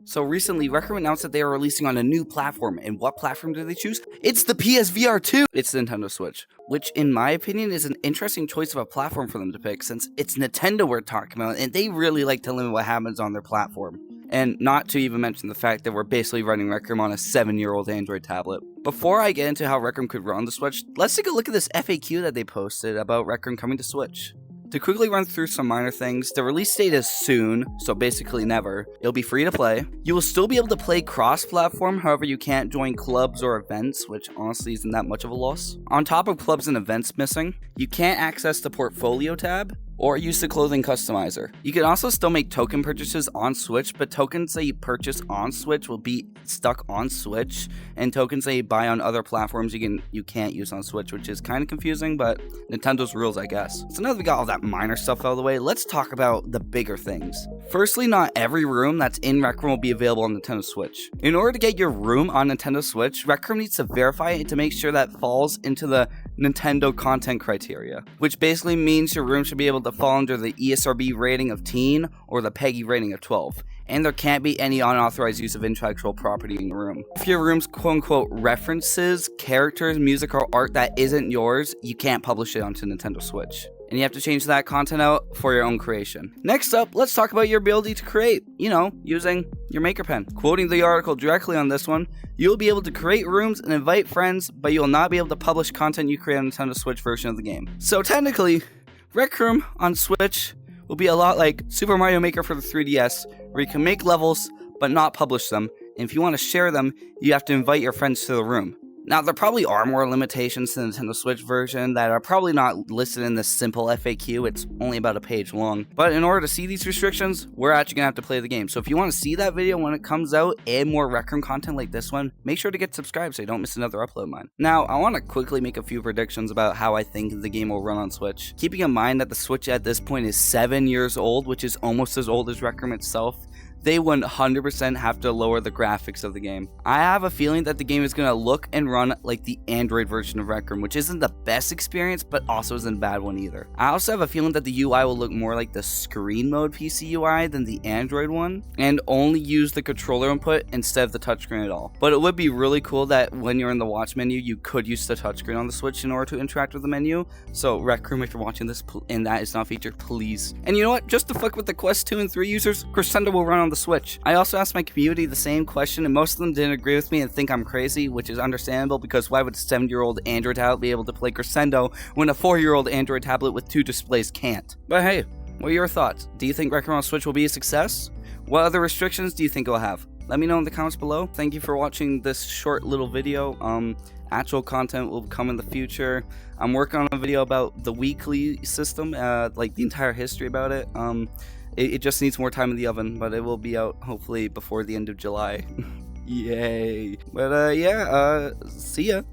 So recently, Rec Room announced that they are releasing on a new platform, and what platform do they choose? It's the PSVR 2! It's the Nintendo Switch, which in my opinion is an interesting choice of a platform for them to pick, since it's Nintendo we're talking about, and they really like to limit what happens on their platform. And not to even mention the fact that we're basically running Rec Room on a 7-year-old Android tablet. Before I get into how Rec Room could run on the Switch, let's take a look at this FAQ that they posted about Rec Room coming to Switch. To quickly run through some minor things, the release date is soon, so basically never. It'll be free to play. You will still be able to play cross-platform, however you can't join clubs or events, which honestly isn't that much of a loss. On top of clubs and events missing, you can't access the portfolio tab, or use the clothing customizer. You can also still make token purchases on Switch, but tokens that you purchase on Switch will be stuck on Switch, and tokens that you buy on other platforms you can't use on Switch, which is kind of confusing, but Nintendo's rules, I guess. So now that we got all that minor stuff out of the way, let's talk about the bigger things. Firstly, not every room that's in Rec Room will be available on Nintendo Switch. In order to get your room on Nintendo Switch, Rec Room needs to verify it to make sure that falls into the Nintendo content criteria, which basically means your room should be able to fall under the ESRB rating of teen or the PEGI rating of 12. And there can't be any unauthorized use of intellectual property in the room. If your room's quote-unquote references, characters, music, or art that isn't yours, you can't publish it onto Nintendo Switch. And you have to change that content out for your own creation. Next up, let's talk about your ability to create, using your Maker Pen. Quoting the article directly on this one, you'll be able to create rooms and invite friends, but you'll not be able to publish content you create on Nintendo Switch version of the game. So technically, Rec Room on Switch will be a lot like Super Mario Maker for the 3DS, where you can make levels, but not publish them, and if you want to share them, you have to invite your friends to the room. Now, there probably are more limitations to the Nintendo Switch version that are probably not listed in this simple FAQ, it's only about a page long. But in order to see these restrictions, we're actually going to have to play the game. So if you want to see that video when it comes out and more Rec Room content like this one, make sure to get subscribed so you don't miss another upload of mine. Now, I want to quickly make a few predictions about how I think the game will run on Switch. Keeping in mind that the Switch at this point is 7 years old, which is almost as old as Rec Room itself, they 100% have to lower the graphics of the game. I have a feeling that the game is going to look and run like the Android version of Rec Room, which isn't the best experience, but also isn't a bad one either. I also have a feeling that the UI will look more like the screen mode PC UI than the Android one, and only use the controller input instead of the touchscreen at all. But it would be really cool that when you're in the watch menu, you could use the touchscreen on the Switch in order to interact with the menu. So Rec Room, if you're watching this and that is not featured, please. And you know what? Just to fuck with the Quest 2 and 3 users, Crescendo will run on the Switch. I also asked my community the same question, and most of them didn't agree with me and think I'm crazy, which is understandable because why would a 7-year-old Android tablet be able to play Crescendo when a 4-year-old Android tablet with 2 displays can't? But hey, what are your thoughts? Do you think Rec Room on Switch will be a success? What other restrictions do you think it will have? Let me know in the comments below. Thank you for watching this short little video. Actual content will come in the future. I'm working on a video about the weekly system, like the entire history about it. It just needs more time in the oven, but it will be out hopefully before the end of July. Yay. But yeah, see ya.